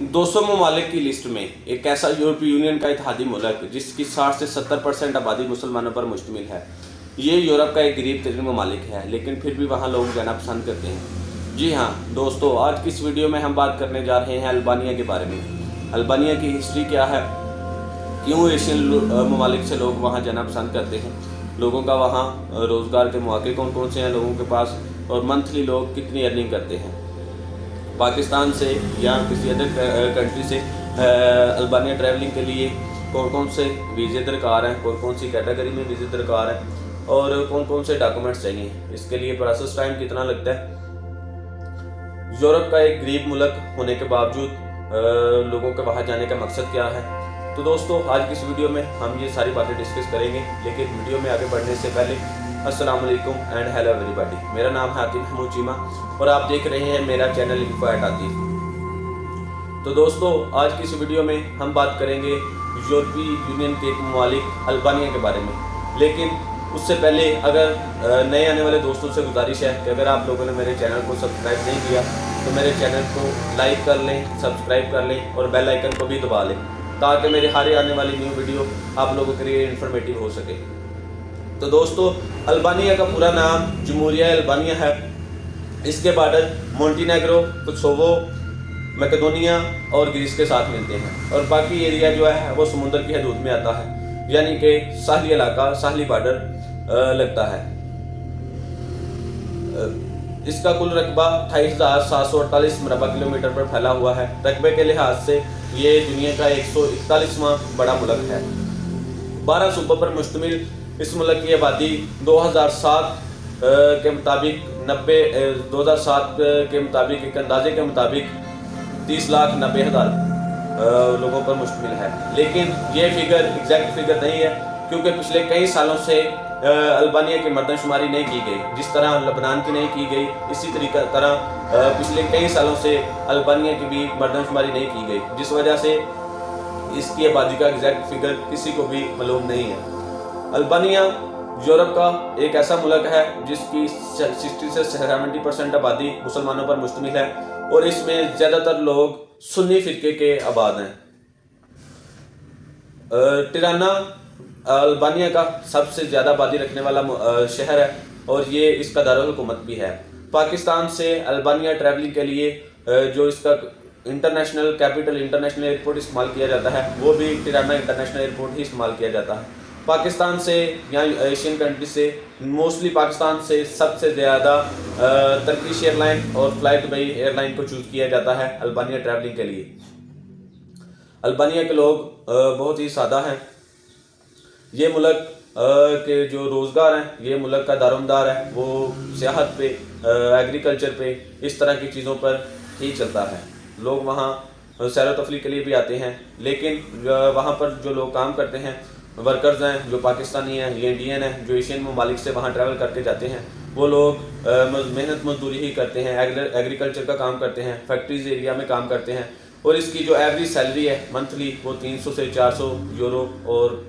200 ममालिक की लिस्ट में एक ऐसा यूरोपीय यूनियन का इत्तेहादी मुल्क जिसकी 60 से 70% आबादी मुसलमानों पर मुश्तमिल है। ये यूरोप का एक गरीब तरीन ममालिक है, लेकिन फिर भी वहाँ लोग जाना पसंद करते हैं। जी हाँ दोस्तों, आज की इस वीडियो में हम बात करने जा रहे हैं अल्बानिया के बारे में। अल्बानिया की हिस्ट्री क्या है, क्यों एशियन ममालिक से लोग वहाँ जाना पसंद करते हैं, लोगों का वहाँ रोज़गार के मौके कौन कौन से हैं लोगों के पास, और मंथली लोग कितनी अर्निंग करते हैं। पाकिस्तान से या किसी अदर कंट्री से अल्बानिया ट्रैवलिंग के लिए कौन कौन से वीज़े दरकार हैं, कौन कौन सी कैटेगरी में वीज़े दरकार हैं और कौन कौन से डॉक्यूमेंट्स चाहिए, इसके लिए प्रोसेस टाइम कितना लगता है। यूरोप का एक गरीब मुल्क होने के बावजूद लोगों के वहाँ जाने का मकसद क्या है। तो दोस्तों, आज की इस वीडियो में हम ये सारी बातें डिस्कस करेंगे, लेकिन वीडियो में आगे बढ़ने से पहले अस्सलाम वालेकुम एंड हेलो एवरीबॉडी। मेरा नाम है आतिफ महमूद चीमा और आप देख रहे हैं मेरा चैनल इन्फो एट आतिफ। तो दोस्तों, आज की इस वीडियो में हम बात करेंगे यूरोपीय यूनियन के एक ममालिक अल्बानिया के बारे में। लेकिन उससे पहले अगर नए आने वाले दोस्तों से गुजारिश है कि अगर आप लोगों ने मेरे चैनल को सब्सक्राइब नहीं किया तो मेरे चैनल को लाइक कर लें, सब्सक्राइब कर लें और बेल आइकन को भी दबा लें, ताकि मेरे हर आने वाली न्यू वीडियो आप लोगों के लिए इन्फॉर्मेटिव हो सके। तो दोस्तों, अल्बानिया का पूरा नाम जमहूरिया अल्बानिया है। इसके बॉर्डर मोंटीनेग्रो, कोसोवो, मैकेडोनिया और ग्रीस के साथ मिलते हैं और बाकी एरिया जो है वो समुद्र की हदूद में आता है, यानी कि साहली इलाका, साहली बॉर्डर लगता है। इसका कुल रकबा 28,748 मरबा किलोमीटर पर फैला हुआ है। रकबे के लिहाज से ये दुनिया का 141वां बड़ा मुल्क है। 12 सूबों पर मुश्तमिल इस मुल्क की आबादी 2007 के मुताबिक 2007 के मुताबिक एक अंदाजे के मुताबिक 30,90,000 लोगों पर मुश्तमिल है। लेकिन ये फिगर एग्जैक्ट फिगर नहीं है, क्योंकि पिछले कई सालों से अल्बानिया की मर्दमशुमारी नहीं की गई। जिस तरह लबनान की नहीं की गई, इसी तरह पिछले कई सालों से अल्बानिया की भी मर्दमशुमारी नहीं की गई, जिस वजह से इसकी आबादी का एग्जैक्ट फिगर किसी को भी मालूम नहीं है। अल्बानिया यूरोप का एक ऐसा मुल्क है जिसकी 60 से 70% आबादी मुसलमानों पर मुश्तमिल है और इसमें ज़्यादातर लोग सुन्नी फ़िरके के आबाद हैं। तिराना अल्बानिया का सबसे ज़्यादा आबादी रखने वाला शहर है और ये इसका दारुल हुकूमत भी है। पाकिस्तान से अल्बानिया ट्रैवलिंग के लिए जो इसका इंटरनेशनल कैपिटल इंटरनेशनल एयरपोर्ट इस्तेमाल किया जाता है, वो भी तिराना इंटरनेशनल एयरपोर्ट ही इस्तेमाल किया जाता है। पाकिस्तान से या एशियन कंट्री से मोस्टली पाकिस्तान से सबसे ज़्यादा टर्किश एयरलाइन और फ्लाइट दुबई एयरलाइन को चूज़ किया जाता है अल्बानिया ट्रैवलिंग के लिए। अल्बानिया के लोग बहुत ही सादा हैं। ये मुल्क के जो रोज़गार हैं, ये मुल्क का दारोमदार है, वो सियाहत पे, एग्रीकल्चर पे, इस तरह की चीज़ों पर ही चलता है। लोग वहाँ सैर तफरीह के लिए भी आते हैं, लेकिन वहाँ पर जो लोग काम करते हैं, वर्कर्स हैं जो पाकिस्तानी हैं, ये इंडियन हैं जो एशियन ममालिक से वहाँ ट्रैवल करके जाते हैं, वो लोग मेहनत मजदूरी ही करते हैं, एग्रीकल्चर का काम करते हैं, फैक्ट्रीज एरिया में काम करते हैं और इसकी जो एवरेज सैलरी है मंथली वो 300 से 400 यूरो और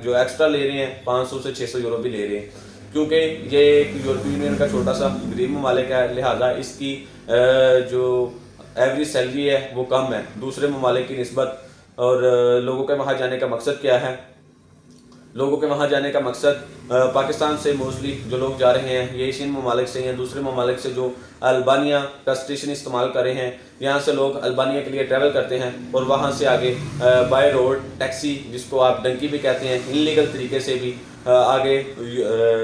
जो एक्स्ट्रा ले रहे हैं 500 से 600 यूरो भी ले रहे हैं। क्योंकि ये एक यूरोपीय यूनियन का छोटा सा गरीब ममालिक है, लिहाजा इसकी जो एवरेज सैलरी है वो कम है दूसरे ममालिक की निस्बत। और लोगों के वहाँ जाने का मकसद क्या है? लोगों के वहाँ जाने का मकसद पाकिस्तान से मोस्टली जो लोग जा रहे हैं ये एशियन ममालिक से हैं, दूसरे ममालिक से जो अल्बानिया का स्टेशन इस्तेमाल कर रहे हैं, यहाँ से लोग अल्बानिया के लिए ट्रैवल करते हैं और वहाँ से आगे बाय रोड टैक्सी, जिसको आप डंकी भी कहते हैं, इनलीगल तरीके से भी आगे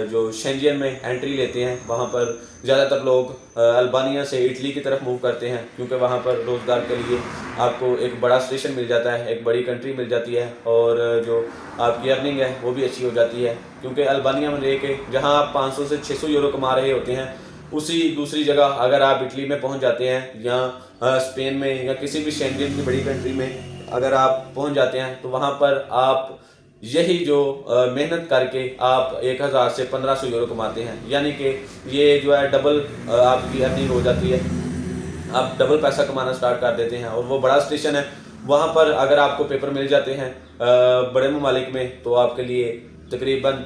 जो शेंजन में एंट्री लेते हैं। वहाँ पर ज़्यादातर लोग अल्बानिया से इटली की तरफ मूव करते हैं, क्योंकि वहाँ पर रोज़गार के लिए आपको एक बड़ा स्टेशन मिल जाता है, एक बड़ी कंट्री मिल जाती है और जो आपकी अर्निंग है वो भी अच्छी हो जाती है। क्योंकि अल्बानिया में रह के जहाँ आप 500 से 600 यूरो कमा रहे होते हैं, उसी दूसरी जगह अगर आप इटली में पहुँच जाते हैं या स्पेन में या किसी भी शेंजन की बड़ी कंट्री में अगर आप पहुँच जाते हैं, तो वहाँ पर आप यही जो मेहनत करके आप 1000 से 1500 यूरो कमाते हैं, यानी कि ये जो है डबल आपकी अर्निंग हो जाती है, आप डबल पैसा कमाना स्टार्ट कर देते हैं। और वो बड़ा स्टेशन है, वहाँ पर अगर आपको पेपर मिल जाते हैं बड़े ममालिक में, तो आपके लिए तकरीबन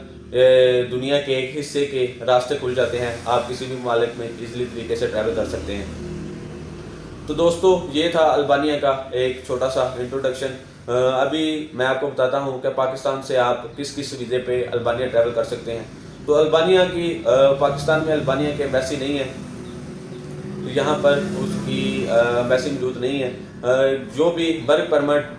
दुनिया के एक हिस्से के रास्ते खुल जाते हैं, आप किसी भी ममालिक में इजीली तरीके से ट्रैवल कर सकते हैं। तो दोस्तों ये था अल्बानिया का एक छोटा सा इंट्रोडक्शन। अभी मैं आपको बताता हूँ कि पाकिस्तान से आप किस किस वीज़े पे अल्बानिया ट्रैवल कर सकते हैं। तो अल्बानिया की पाकिस्तान में अल्बानिया के एम्बेसी नहीं है, तो यहाँ पर उसकी एम्बेसी मौजूद नहीं है। जो भी वर्क परमिट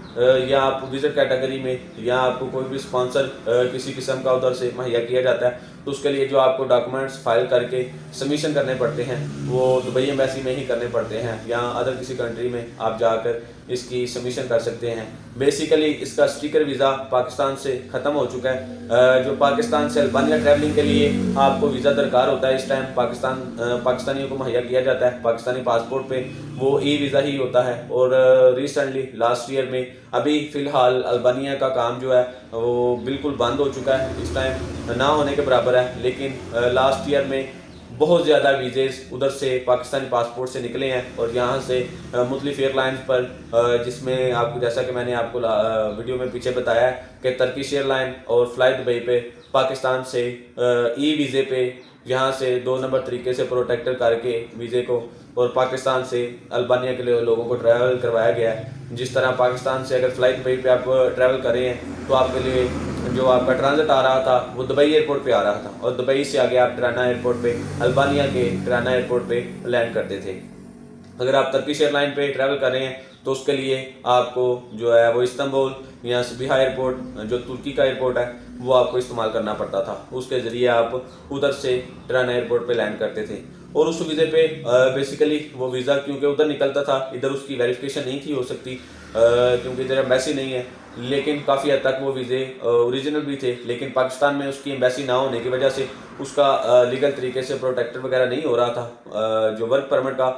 या आप विजिट कैटेगरी में या आपको कोई भी स्पॉन्सर किसी किस्म का उधर से मुहैया किया जाता है, तो उसके लिए जो आपको डॉक्यूमेंट्स फाइल करके सबमिशन करने पड़ते हैं वो दुबई एम्बेसी में ही करने पड़ते हैं, या अदर किसी कंट्री में आप जाकर इसकी सबमिशन कर सकते हैं। बेसिकली इसका स्टिकर वीज़ा पाकिस्तान से ख़त्म हो चुका है। जो पाकिस्तान से अल्बानिया ट्रैवलिंग के लिए आपको वीज़ा दरकार होता है, इस टाइम पाकिस्तानियों को मुहैया किया जाता है पाकिस्तानी पासपोर्ट पे, वो ई वीज़ा ही होता है। और रिसेंटली लास्ट ईयर में अभी फ़िलहाल अल्बानिया का काम जो है वो बिल्कुल बंद हो चुका है, इस टाइम ना होने के बराबर है। लेकिन लास्ट ईयर में बहुत ज़्यादा वीज़ेज़ उधर से पाकिस्तानी पासपोर्ट से निकले हैं और यहाँ से मुख्तलिफ एयरलाइंस पर, जिसमें आपको जैसा कि मैंने आपको वीडियो में पीछे बताया है कि टर्किश एयरलाइन और फ्लाई दुबई पे पाकिस्तान से ई वीज़े पे यहाँ से 2 नंबर तरीके से प्रोटेक्टर करके वीज़े को और पाकिस्तान से अल्बानिया के लिए लोगों को ट्रैवल करवाया गया है। जिस तरह पाकिस्तान से अगर फ़्लाइट दुबई पे आप ट्रैवल कर रहे हैं तो आपके लिए जो आपका ट्रांजिट आ रहा था वो दुबई एयरपोर्ट पे आ रहा था, और दुबई से आगे आप टिराना एयरपोर्ट पे अल्बानिया के टिराना एयरपोर्ट पे लैंड करते थे। अगर आप टर्किश एयरलाइन पे ट्रैवल कर रहे हैं तो उसके लिए आपको जो है वो इस्तांबुल या सबिहा एयरपोर्ट, जो तुर्की का एयरपोर्ट है, वो आपको इस्तेमाल करना पड़ता था। उसके ज़रिए आप उधर से टिराना एयरपोर्ट पे लैंड करते थे। और उस वीज़े पे बेसिकली वो वीज़ा क्योंकि उधर निकलता था, इधर उसकी वेरिफिकेशन नहीं थी हो सकती क्योंकि इधर एम्बेसी नहीं है। लेकिन काफ़ी हद तक वो वीज़े ओरिजिनल भी थे, लेकिन पाकिस्तान में उसकी एम्बेसी ना होने की वजह से उसका लीगल तरीके से प्रोटेक्टर वगैरह नहीं हो रहा था। जो वर्क परमिट का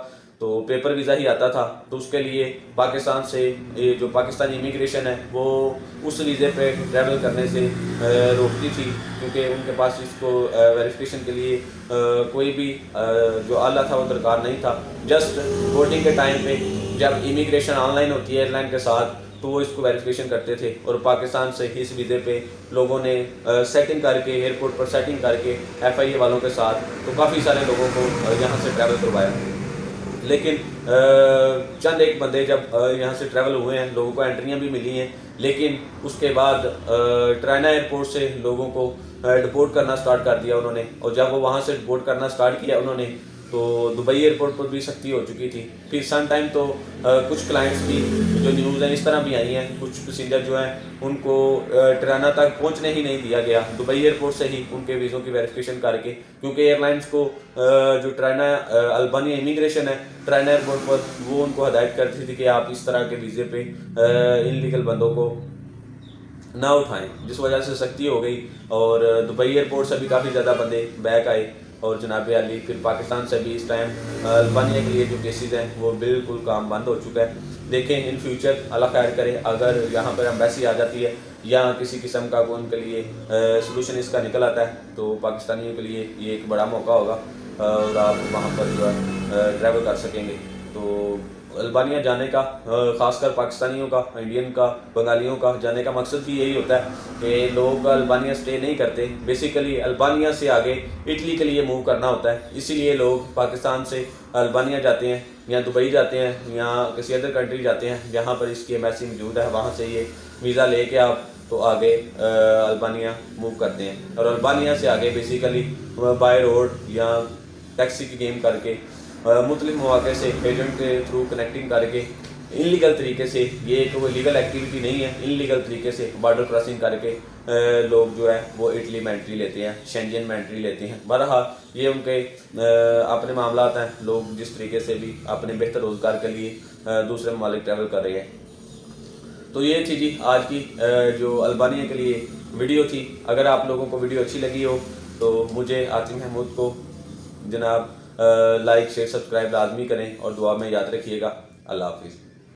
तो पेपर वीज़ा ही आता था, तो उसके लिए पाकिस्तान से ये जो पाकिस्तानी इमिग्रेशन है वो उस वीज़े पे ट्रैवल करने से रोकती थी, क्योंकि उनके पास इसको वेरिफिकेशन के लिए कोई भी जो आला था वो दरकार नहीं था। जस्ट बोर्डिंग के टाइम पे जब इमिग्रेशन ऑनलाइन होती है एयरलाइन के साथ, तो वो इसको वेरिफिकेशन करते थे। और पाकिस्तान से इस वीज़े पे लोगों ने सेटिंग करके एयरपोर्ट पर सेटिंग करके FIA वालों के साथ तो काफ़ी सारे लोगों को यहाँ से ट्रैवल करवाया। लेकिन चंद एक बंदे जब यहाँ से ट्रैवल हुए हैं, लोगों को एंट्रियाँ भी मिली हैं, लेकिन उसके बाद टिराना एयरपोर्ट से लोगों को डिपोर्ट करना स्टार्ट कर दिया उन्होंने। और जब वो वहाँ से डिपोर्ट करना स्टार्ट किया उन्होंने, तो दुबई एयरपोर्ट पर भी सख्ती हो चुकी थी। फिर सम टाइम तो कुछ क्लाइंट्स की जो न्यूज़ हैं इस तरह भी आई हैं, कुछ पैसेंजर जो हैं उनको टिराना तक पहुंचने ही नहीं दिया गया, दुबई एयरपोर्ट से ही उनके वीज़ों की वेरिफिकेशन करके, क्योंकि एयरलाइंस को जो टिराना अल्बानिया इमिग्रेशन है टिराना एयरपोर्ट पर, वो उनको हदायत करती थी कि आप इस तरह के वीज़े पे इनलीगल बंदों को ना उठाएं, जिस वजह से सख्ती हो गई। और दुबई एयरपोर्ट से भी काफ़ी ज़्यादा बंदे बैक आए। और जनाब अली फिर पाकिस्तान से भी इस टाइम अल्बानिया के लिए जो केसेस हैं वो बिल्कुल काम बंद हो चुका है। देखें इन फ्यूचर अल्लाह खैर करे, अगर यहाँ पर एम्बेसी आ जाती है या किसी किस्म का उनके लिए सलूशन इसका निकल आता है, तो पाकिस्तानियों के लिए ये एक बड़ा मौका होगा और आप वहाँ पर जो है ट्रैवल कर सकेंगे। तो अल्बानिया जाने का ख़ासकर पाकिस्तानियों का, इंडियन का, बंगालियों का जाने का मकसद भी यही होता है कि लोग अल्बानिया स्टे नहीं करते। बेसिकली अल्बानिया से आगे इटली के लिए मूव करना होता है, इसीलिए लोग पाकिस्तान से अल्बानिया जाते हैं या दुबई जाते हैं या किसी अदर कंट्री जाते हैं जहाँ पर इसकी एम्बेसी मौजूद है। वहाँ से ये वीज़ा लेके आप तो आगे अल्बानिया मूव करते हैं। और अल्बानिया से आगे बेसिकली बाय रोड या टैक्सी की गेम करके मुख्तलिफ मौके से एजेंट के थ्रू कनेक्टिंग करके इनलीगल तरीके से, ये एक वो लीगल एक्टिविटी नहीं है, इनलीगल तरीके से बॉर्डर क्रॉसिंग करके लोग जो है वो इटली में एंट्री लेते हैं, शेंजन में एंट्री लेते हैं। बहरहाल ये उनके अपने मामलात हैं, लोग जिस तरीके से भी अपने बेहतर रोज़गार के लिए दूसरे ममालिक ट्रैवल कर रहे हैं। तो ये थी जी आज की जो अल्बानिया के लिए वीडियो थी। अगर आप लोगों को वीडियो अच्छी लगी हो तो मुझे आतिम महमूद को जनाब लाइक शेयर सब्सक्राइब लाजमी करें और दुआ में याद रखिएगा। अल्लाह हाफिज़।